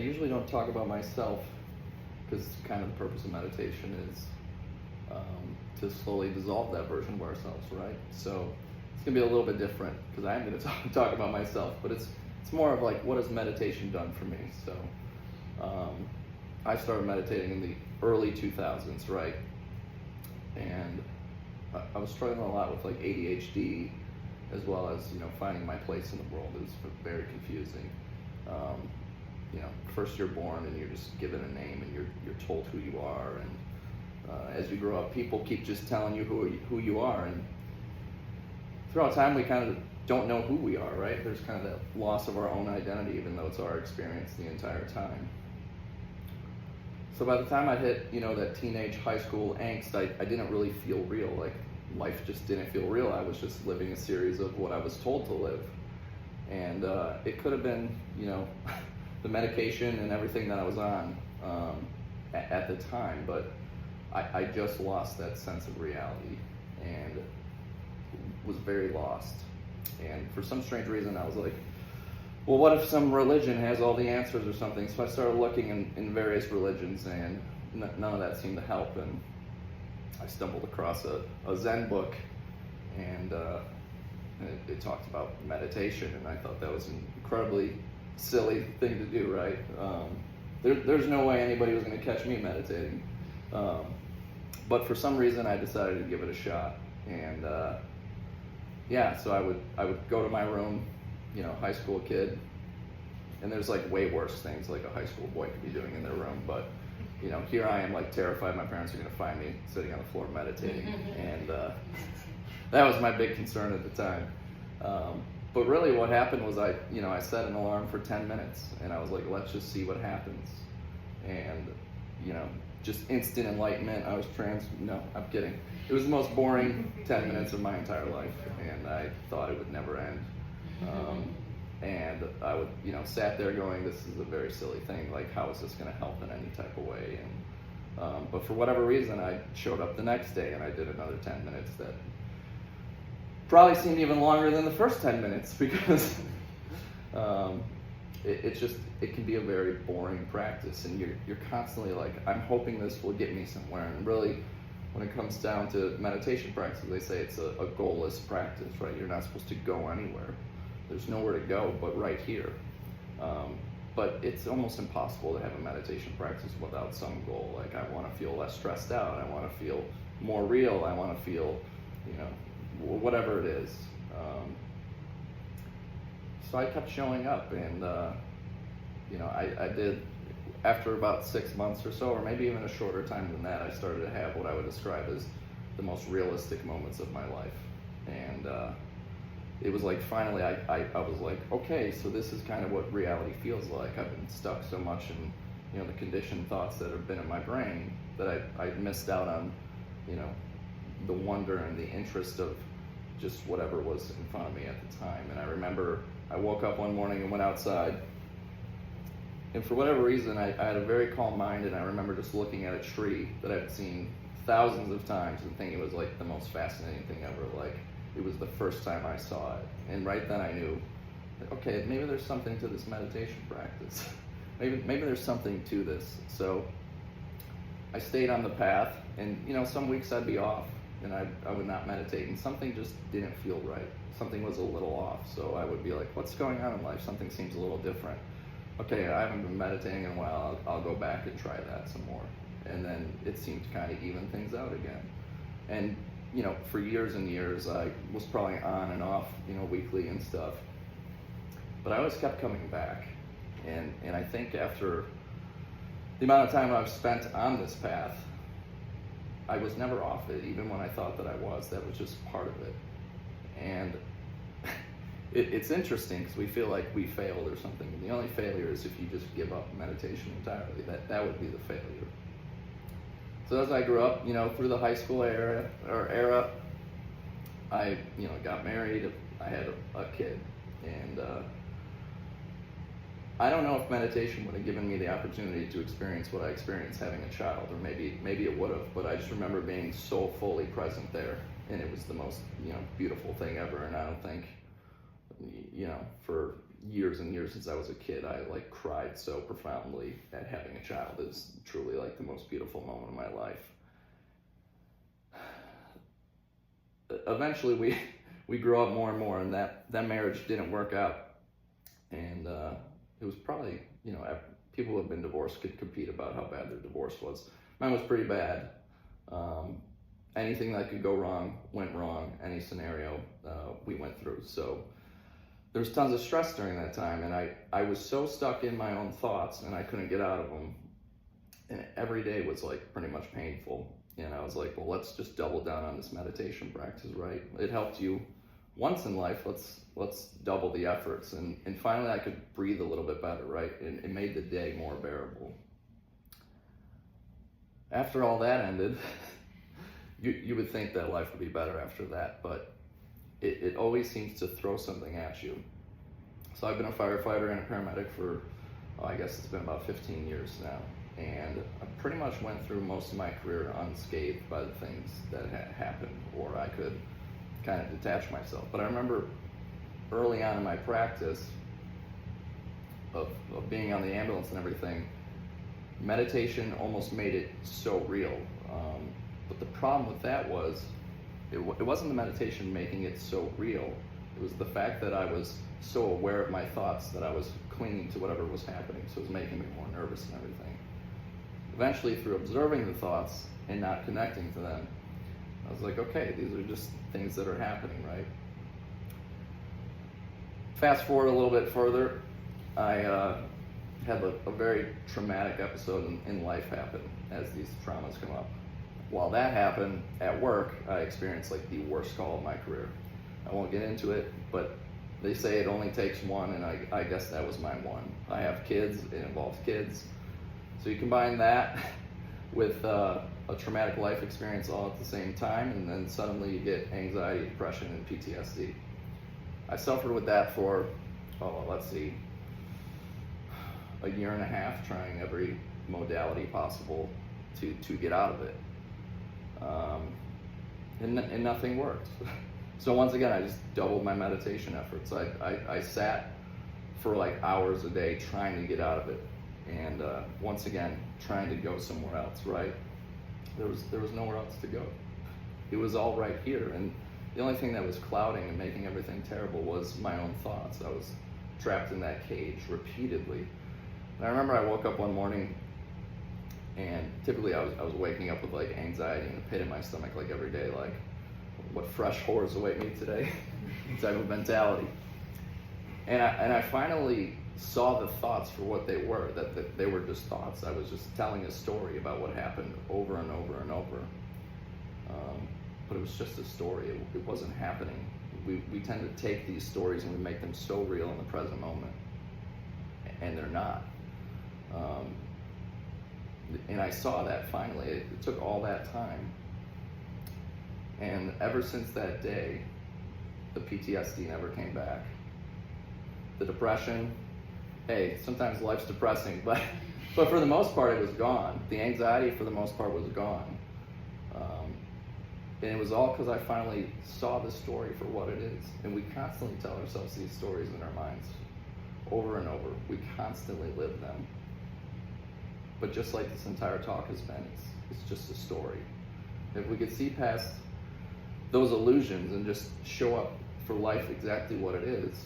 usually don't talk about myself because kind of the purpose of meditation is to slowly dissolve that version of ourselves, right? So it's gonna be a little bit different because I am gonna talk about myself, but it's more of like, what has meditation done for me? So I started meditating in the early 2000s, right? And I was struggling a lot with like ADHD, as well as, finding my place in the world. It was very confusing. First you're born and you're just given a name and you're told who you are, and as you grow up, people keep just telling you who you are, and throughout time we kind of don't know who we are, right? There's kind of that loss of our own identity, even though it's our experience the entire time. So by the time I hit, that teenage high school angst, I didn't really feel real. Like, life just didn't feel real. I was just living a series of what I was told to live. And it could have been, the medication and everything that I was on at the time, but I just lost that sense of reality and was very lost. And for some strange reason, I was like, well, what if some religion has all the answers or something? So I started looking in various religions, and none of that seemed to help. And I stumbled across a Zen book, and it talked about meditation, and I thought that was an incredibly silly thing to do, right? There's no way anybody was going to catch me meditating. But for some reason, I decided to give it a shot. And so I would go to my room, high school kid, and there's like way worse things like a high school boy could be doing in their room, but here I am, like, terrified my parents are going to find me sitting on the floor meditating, and that was my big concern at the time. But really what happened was I set an alarm for 10 minutes, and I was like, let's just see what happens. And just instant enlightenment. I was no, I'm kidding. It was the most boring 10 minutes of my entire life, and I thought it would never end. And I would, sat there going, this is a very silly thing. Like, how is this going to help in any type of way? And but for whatever reason, I showed up the next day and I did another 10 minutes that probably seemed even longer than the first 10 minutes because it can be a very boring practice, and you're constantly like, I'm hoping this will get me somewhere. And really, when it comes down to meditation practice, they say it's a goalless practice, right? You're not supposed to go anywhere. There's nowhere to go but right here. But it's almost impossible to have a meditation practice without some goal. Like, I want to feel less stressed out. I want to feel more real. I want to feel, whatever it is. So I kept showing up, and I did, after about 6 months or so, or maybe even a shorter time than that, I started to have what I would describe as the most realistic moments of my life. And it was like, finally, I was like, okay, so this is kind of what reality feels like. I've been stuck so much in, the conditioned thoughts that have been in my brain that I missed out on, the wonder and the interest of just whatever was in front of me at the time. And I remember I woke up one morning and went outside, and for whatever reason, I had a very calm mind, and I remember just looking at a tree that I'd seen thousands of times and thinking it was like the most fascinating thing ever. Like, it was the first time I saw it. And right then I knew, okay, maybe there's something to this meditation practice. maybe there's something to this. So I stayed on the path, and some weeks I'd be off and I would not meditate, and something just didn't feel right. Something was a little off. So I would be like, what's going on in life? Something seems a little different. Okay, I haven't been meditating in a while. I'll go back and try that some more. And then it seemed to kind of even things out again. And for years and years, I was probably on and off, weekly and stuff. But I always kept coming back. And I think after the amount of time I've spent on this path, I was never off it, even when I thought that I was. That was just part of it. And it's interesting because we feel like we failed or something. And the only failure is if you just give up meditation entirely. That would be the failure. So as I grew up, through the high school era, I, got married. I had a kid, and I don't know if meditation would have given me the opportunity to experience what I experienced having a child, or maybe it would have. But I just remember being so fully present there, and it was the most beautiful thing ever. And I don't think for years and years since I was a kid. I like cried so profoundly at having a child. It's truly like the most beautiful moment of my life. Eventually we grew up more and more, and that marriage didn't work out. And it was probably, people who have been divorced could compete about how bad their divorce was. Mine was pretty bad. Anything that could go wrong went wrong. Any scenario we went through. So there was tons of stress during that time, and I was so stuck in my own thoughts, and I couldn't get out of them. And every day was like pretty much painful. And I was like, well, let's just double down on this meditation practice, right? It helped you once in life. Let's double the efforts. And finally, I could breathe a little bit better, right? And it made the day more bearable. After all that ended, you would think that life would be better after that, but it always seems to throw something at you. So I've been a firefighter and a paramedic for, I guess it's been about 15 years now. And I pretty much went through most of my career unscathed by the things that had happened, or I could kind of detach myself. But I remember early on in my practice of being on the ambulance and everything, meditation almost made it so real. But the problem with that was, it wasn't the meditation making it so real. It was the fact that I was so aware of my thoughts that I was clinging to whatever was happening, so it was making me more nervous and everything. Eventually, through observing the thoughts and not connecting to them, I was like, okay, these are just things that are happening, right? Fast forward a little bit further, I had a very traumatic episode in life happen as these traumas come up. While that happened at work, I experienced like the worst call of my career. I won't get into it, but they say it only takes one, and I guess that was my one. I have kids, it involves kids. So you combine that with a traumatic life experience all at the same time, and then suddenly you get anxiety, depression, and PTSD. I suffered with that for, a year and a half, trying every modality possible to get out of it. And nothing worked. So once again, I just doubled my meditation efforts. I sat for like hours a day trying to get out of it. And once again, trying to go somewhere else, right? There was nowhere else to go. It was all right here. And the only thing that was clouding and making everything terrible was my own thoughts. I was trapped in that cage repeatedly. And I remember I woke up one morning, and typically I was waking up with like anxiety and a pit in my stomach like every day, like what fresh horrors await me today type of mentality. And I finally saw the thoughts for what they were, that they were just thoughts. I was just telling a story about what happened over and over and over. But it was just a story. It wasn't happening. We tend to take these stories and we make them so real in the present moment. And they're not. And I saw that finally. It took all that time. And ever since that day, the PTSD never came back. The depression, hey, sometimes life's depressing, but for the most part, it was gone. The anxiety, for the most part, was gone. And it was all because I finally saw the story for what it is. And we constantly tell ourselves these stories in our minds over and over. We constantly live them. But just like this entire talk has been, it's just a story. If we could see past those illusions and just show up for life exactly what it is,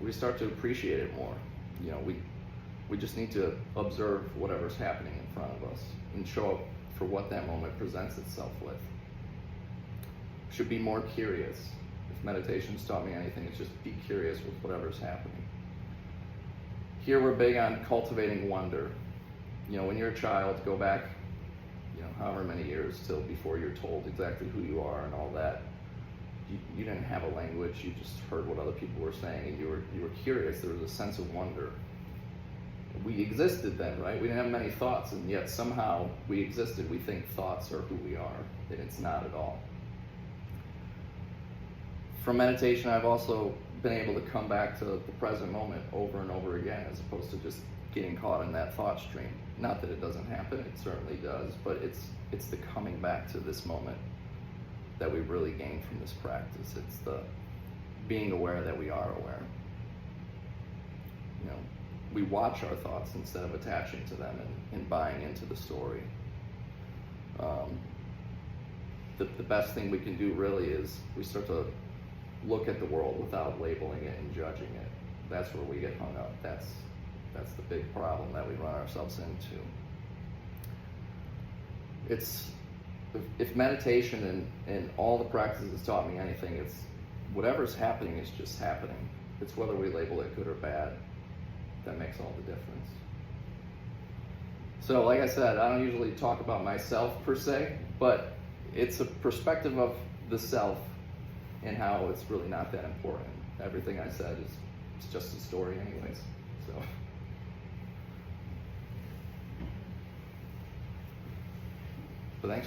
we start to appreciate it more. We just need to observe whatever's happening in front of us and show up for what that moment presents itself with. Should be more curious. If meditation's taught me anything, it's just be curious with whatever's happening. Here we're big on cultivating wonder. When you're a child, go back, however many years till before you're told exactly who you are and all that. You didn't have a language, you just heard what other people were saying, and you were curious. There was a sense of wonder. We existed then, right? We didn't have many thoughts, and yet somehow we existed. We think thoughts are who we are, and it's not at all. From meditation, I've also been able to come back to the present moment over and over again, as opposed to just getting caught in that thought stream. Not that it doesn't happen, it certainly does, but it's the coming back to this moment that we really gain from this practice. It's the being aware that we are aware. we watch our thoughts instead of attaching to them and buying into the story. The best thing we can do really is we start to look at the world without labeling it and judging it. That's where we get hung up. That's the big problem that we run ourselves into. If meditation and all the practices taught me anything, it's whatever's happening is just happening. It's whether we label it good or bad that makes all the difference. So like I said, I don't usually talk about myself per se, but it's a perspective of the self and how it's really not that important. Everything I said is just a story anyways. So. But thanks for